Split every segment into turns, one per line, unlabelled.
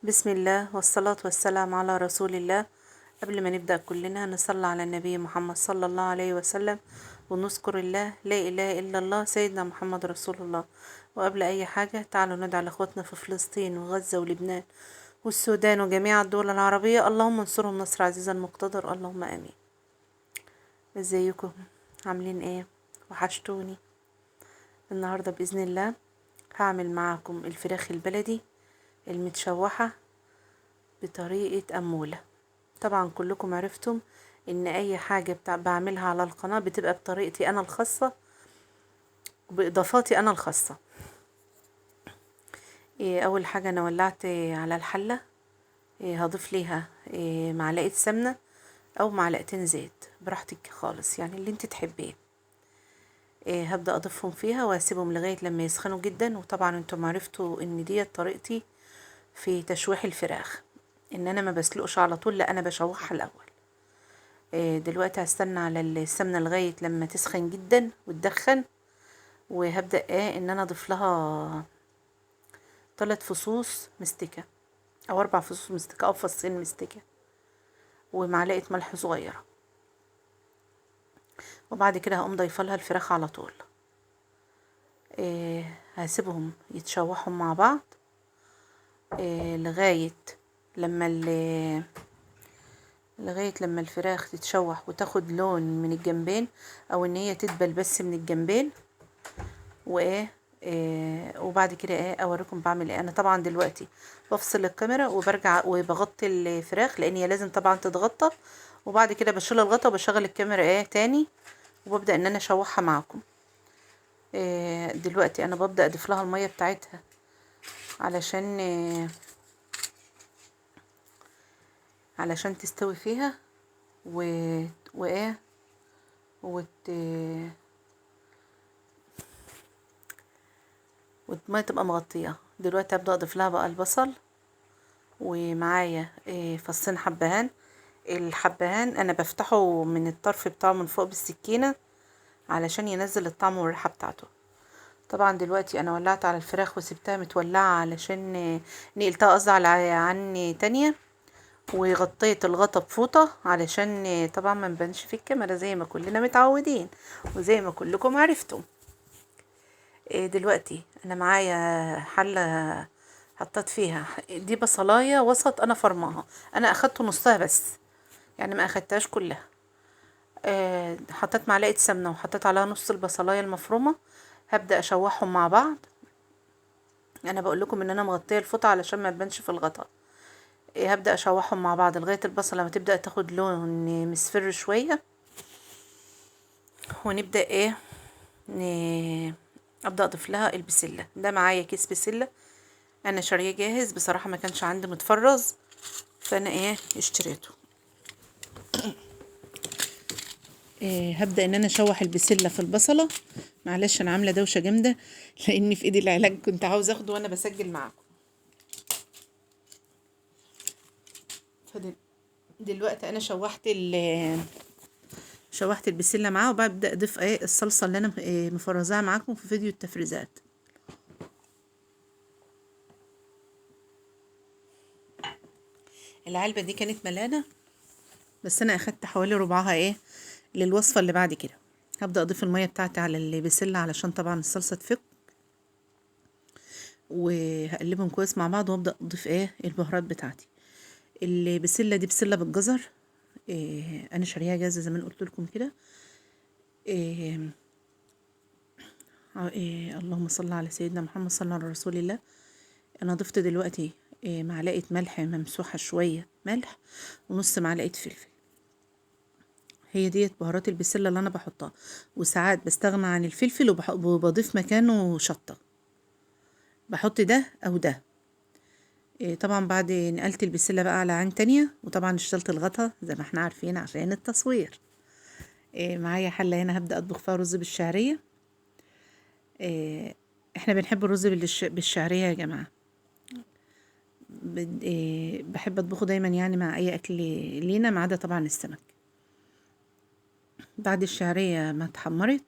بسم الله والصلاة والسلام على رسول الله. قبل ما نبدأ كلنا نصلي على النبي محمد صلى الله عليه وسلم ونذكر الله لا إله إلا الله سيدنا محمد رسول الله. وقبل أي حاجة تعالوا ندعي لإخواتنا في فلسطين وغزة ولبنان والسودان وجميع الدول العربية، اللهم انصرهم نصر عزيزا مقتدر، اللهم آمين. ازيكم؟ عاملين ايه؟ وحشتوني. النهاردة بإذن الله هعمل معاكم الفراخ البلدي المتشوحة بطريقة أمولة. طبعا كلكم عرفتم ان اي حاجة بعملها على القناة بتبقى بطريقتي انا الخاصة وباضافاتي انا الخاصة. اول حاجة انا ولعت على الحلة، هضيف ليها معلقة سمنة او معلقتين زيت براحتك خالص، يعني اللي انت تحبيه. هبدأ اضيفهم فيها واسيبهم لغاية لما يسخنوا جدا. وطبعا انتم عرفتوا ان دي طريقتي في تشويح الفراخ، ان انا ما بسلقش على طول، لا انا بشوحها الاول. دلوقتي هستنى على السمنة لغاية لما تسخن جدا وتدخن، وهبدأ ان انا اضيف لها 3 فصوص مستكة او 4 فصوص مستكة او فصين مستكة ومعلقة ملح صغيرة. وبعد كده هقوم ضايفه لها الفراخ على طول. هسيبهم يتشوحوا مع بعض لغاية لما الفراخ تتشوح وتاخد لون من الجنبين، او ان هي تدبل بس من الجنبين. وبعد كده اوريكم بعمل ايه. انا طبعا دلوقتي بفصل الكاميرا وبرجع وبغطي الفراخ لان هي لازم طبعا تتغطى، وبعد كده بشيل الغطا وبشغل الكاميرا تاني وببدأ ان انا اشوحها معاكم. دلوقتي انا ببدأ اضيف لها المية بتاعتها علشان علشان تستوي فيها و وايه وت... والمية تبقى مغطية. دلوقتي هبدأ اضيف لها بقى البصل، ومعايا فصين حبهان. الحبهان انا بفتحه من الطرف بتاعه من فوق بالسكينة علشان ينزل الطعم والريحة بتاعته. طبعا دلوقتي انا ولعت على الفراخ وسبتها متولعة علشان نقلتها قصدي على عني تانية، وغطيت الغطا بفوطة علشان طبعا ما نبانش في الكاميرا زي ما كلنا متعودين وزي ما كلكم عرفتم. دلوقتي انا معايا حلة حطيت فيها دي بصلاية وسط انا فرماها، انا اخدت نصها بس يعني ما اخدتهاش كلها. حطيت معلقة سمنة وحطيت عليها نص البصلاية المفرومة. هبدأ اشوحهم مع بعض. انا بقول لكم ان انا مغطية الفوطة علشان ما تبانش في الغطا. هبدأ اشوحهم مع بعض لغاية البصلة ما تبدأ تاخد لون مصفر شوية، ونبدأ ابدأ اضيف لها البسلة. ده معايا كيس بسلة انا شاريه جاهز، بصراحة ما كانش عندي متفرز فانا اشتريته. هبدأ ان انا اشوح البسلة في البصلة. معلش انا عاملة دوشة جامدة لاني في ايدي العلاج كنت عاوز اخده وانا بسجل معاكم. دلوقتي انا شوحت البسلة معاه، وببدأ اضيف الصلصة اللي انا مفرزاها معاكم في فيديو التفريزات. العلبة دي كانت ملانة بس انا اخدت حوالي ربعها للوصفة اللي بعد كده. هبدأ اضيف المية بتاعتي على البسلة علشان طبعا الصلصة تفك، وهقلبهم كويس مع بعض وابدأ اضيف البهارات بتاعتي. البسلة دي بسلة بالجزر، انا شاريها جاهزة زي ما قلت لكم كده. اللهم صل على سيدنا محمد صلى الله على رسول الله. انا ضفت دلوقتي معلقة ملح ممسوحة شوية ملح ونص معلقة فلفل. هي ديت بهارات البسلة اللي انا بحطها، وساعات بستغنى عن الفلفل وبضيف مكانه شطة، بحط ده او ده. طبعا بعد نقلت البسلة بقى على عين تانية، وطبعا اشتلت الغطا زي ما احنا عارفين عشان التصوير. معايا حلة هنا هبدأ اطبخ فيها رز بالشعرية. احنا بنحب الرز بالشعرية يا جماعة. بحب اطبخه دايما يعني مع اي اكل لينا ما عدا طبعا السمك. بعد الشعرية ما اتحمرت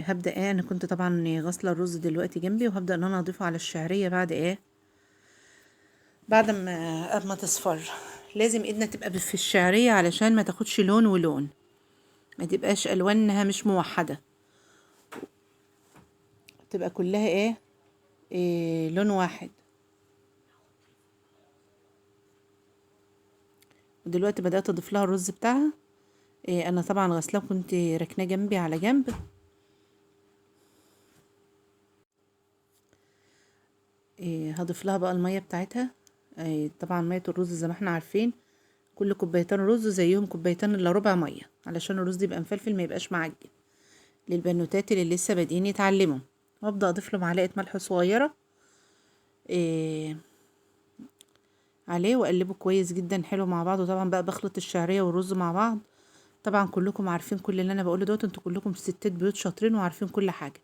هبدأ انا كنت طبعا غاسلة الرز دلوقتي جنبي، وهبدأ ان انا اضيفه على الشعرية بعد بعد ما تصفر لازم ايدنا تبقى في الشعرية علشان ما تاخدش لون ولون، ما تبقاش الوانها مش موحدة، تبقى كلها إيه لون واحد. ودلوقتي بدأت اضيف لها الرز بتاعها. إيه انا طبعا غسلاه كنت ركناه جنبي على جنب. إيه هضيف لها بقى المية بتاعتها. إيه طبعا مية الرز زي ما احنا عارفين كل كوبايتين رز زيهم كوبايتين الا ربع مية، علشان الرز يبقى مفلفل ما يبقاش معجن للبنوتات اللي لسه بادئين يتعلموا. وابدا اضيف له معلقه ملح صغيره إيه عليه، واقلبه كويس جدا حلو مع بعض. وطبعا بقى بخلط الشعريه والرز مع بعض. طبعا كلكم عارفين كل اللي انا بقوله دوت، انتوا كلكم ستات بيوت شاطرين وعارفين كل حاجه.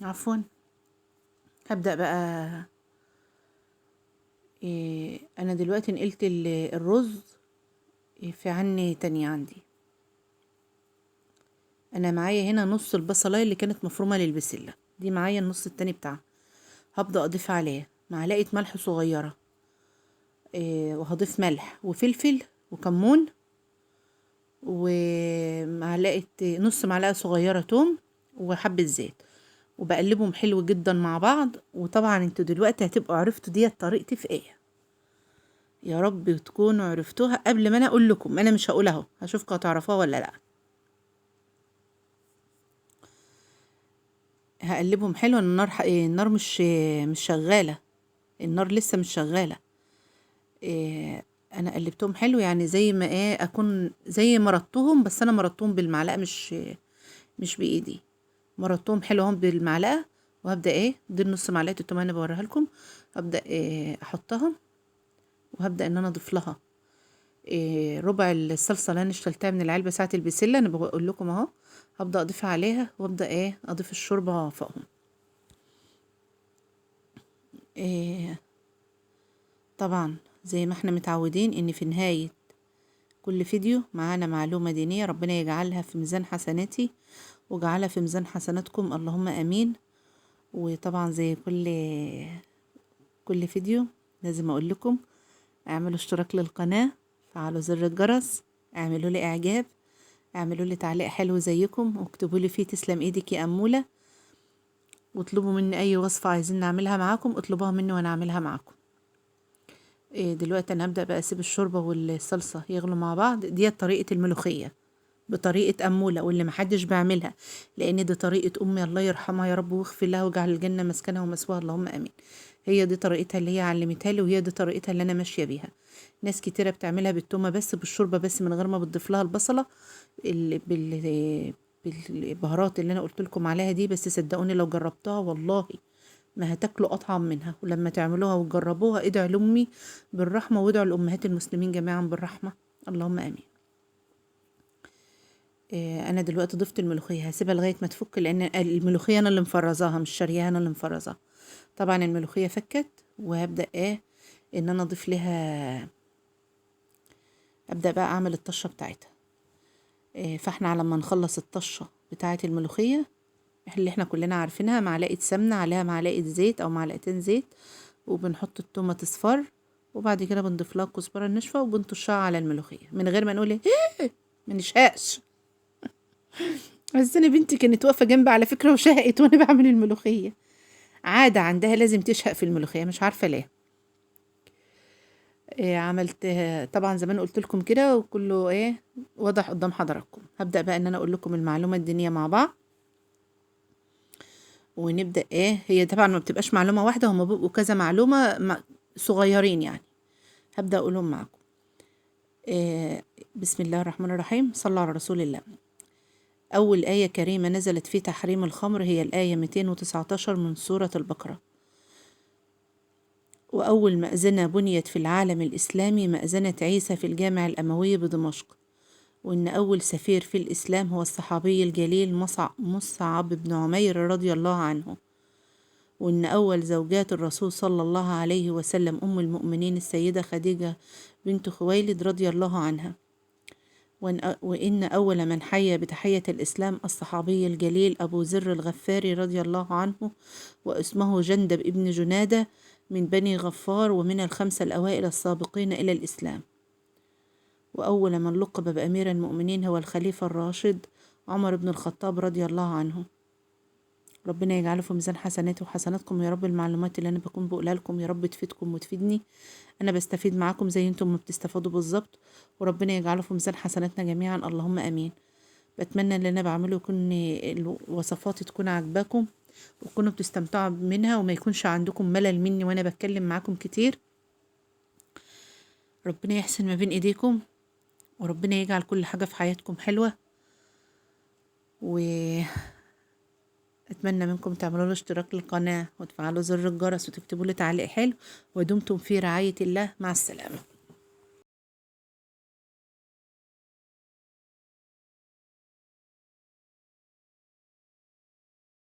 عفوا. هبدا بقى انا دلوقتي نقلت الرز في عني تانية عندي. انا معايا هنا نص البصلايه اللي كانت مفرومه للبسله دي، معايا النص التاني بتاعها. هبدا اضيف عليه معلقه ملح صغيره، وهضيف ملح وفلفل وكمون ومعلقه نص معلقه صغيره توم وحبه زيت، وبقلبهم حلو جدا مع بعض. وطبعا انتوا دلوقتي هتبقوا عرفتوا ديت طريقتي في ايه. يا رب تكونوا عرفتوها قبل ما انا اقول لكم، انا مش هقول اهو، هشوفكم هتعرفوها ولا لا. هقلبهم حلو. النار مش شغاله، النار لسه مش شغاله. انا قلبتهم حلو، يعني زي ما اكون زي ما رطهم، بس انا مرطتهم بالمعلقه مش بايدي. مرطتهم حلو اهم بالمعلقه. وهبدا دي نص معلقه التوم انا بوريها لكم. هبدا احطها، وهبدا ان انا اضيف لها ربع الصلصه اللي انا اشتلتها من العلبه ساعه البسله، انا بقول لكم اهو. هبدا اضيفها عليها، وابدا اضيف الشوربه فوقهم. طبعا زي ما احنا متعودين ان في نهايه كل فيديو معانا معلومة دينية، ربنا يجعلها في ميزان حسناتي وجعلها في ميزان حسناتكم اللهم امين. وطبعا زي كل فيديو لازم اقول لكم اعملوا اشتراك للقناة، فعلوا زر الجرس، اعملوا لي اعجاب، اعملوا لي تعليق حلو زيكم، واكتبوا لي فيه تسلم ايدك يا امولة. واطلبوا مني اي وصفة عايزين نعملها معاكم، اطلبوها مني وانا اعملها معاكم. دلوقتي انا هبدأ بقى اسيب الشوربة والصلصة يغلوا مع بعض. دي طريقة الملوخية بطريقة أمولة، واللي محدش بيعملها، لأن دي طريقة أمي الله يرحمها يا رب ويغفر لها ويجعل الجنة مسكنها ومثواها اللهم آمين. هي دي طريقتها اللي هي علمتها لي، وهي دي طريقتها اللي أنا ماشية بيها. ناس كتيرة بتعملها بالتومة بس، بالشوربة بس، من غير ما بتضيف لها البصلة بالبهارات اللي أنا قلت لكم عليها دي. بس صدقوني لو جربتها والله ما هتاكلوا أطعم منها. ولما تعملوها وتجربوها ادعوا لأمي بالرحمة، وادعوا لأمهات المسلمين جميعا بالرحمة اللهم آمين. انا دلوقتي ضفت الملوخيه، هسيبها لغايه ما تفك، لان الملوخيه انا اللي مفرزاها مش شارياها، انا اللي مفرزاها. طبعا الملوخيه فكت، وهبدا ان انا اضيف لها، ابدا بقى اعمل الطشه بتاعتها. فاحنا على ما نخلص الطشه بتاعه الملوخيه اللي احنا كلنا عارفينها، معلقه سمنه عليها معلقه زيت او معلقتين زيت، وبنحط التومه تصفر، وبعد كده بنضيف لها الكزبره الناشفه وبنطشها على الملوخيه من غير ما نقول ما نشهقش. بس انا بنتي كانت واقفه جنبي على فكره وشهقت وانا بعمل الملوخيه. عاده عندها لازم تشهق في الملوخيه، مش عارفه ليه. عملت طبعا زي ما انا قلت لكم كده، وكله واضح قدام حضراتكم. هبدا بقى ان انا اقول لكم المعلومه الدينيه مع بعض، ونبدا هي طبعا ما بتبقاش معلومه واحده، هما بيبقوا كذا معلومه صغيرين يعني. هبدا اقولهم معكم. بسم الله الرحمن الرحيم، صلى على رسول الله. أول آية كريمة نزلت في تحريم الخمر هي الآية 219 من سورة البقرة. وأول مأذنة بنيت في العالم الإسلامي مأذنة عيسى في الجامع الأموي بدمشق. وإن أول سفير في الإسلام هو الصحابي الجليل مصعب بن عمير رضي الله عنه. وإن أول زوجات الرسول صلى الله عليه وسلم أم المؤمنين السيدة خديجة بنت خويلد رضي الله عنها. وإن أول من حيا بتحية الإسلام الصحابي الجليل أبو ذر الغفاري رضي الله عنه، واسمه جندب ابن جنادة من بني غفار، ومن الخمسة الأوائل السابقين إلى الإسلام. وأول من لقب بأمير المؤمنين هو الخليفة الراشد عمر بن الخطاب رضي الله عنه. ربنا يجعله في ميزان حسناته وحسناتكم يا رب. المعلومات اللي أنا بكون بقولها لكم يا رب تفيدكم وتفيدني، أنا بستفيد معاكم زي انتم ما بتستفادوا بالظبط، وربنا يجعله في ميزان حسناتنا جميعا، اللهم أمين. بتمنى اللي أنا بعمله يكون الوصفات تكون عاجباكم وتكونوا بتستمتعوا منها، وما يكونش عندكم ملل مني وأنا بتكلم معاكم كتير. ربنا يحسن ما بين إيديكم، وربنا يجعل كل حاجة في حياتكم حلوة، وأتمنى منكم تعملوا له اشتراك للقناة وتفعلوا زر الجرس وتكتبوا لي تعليق حلو، ودمتم في رعاية الله. مع السلامة.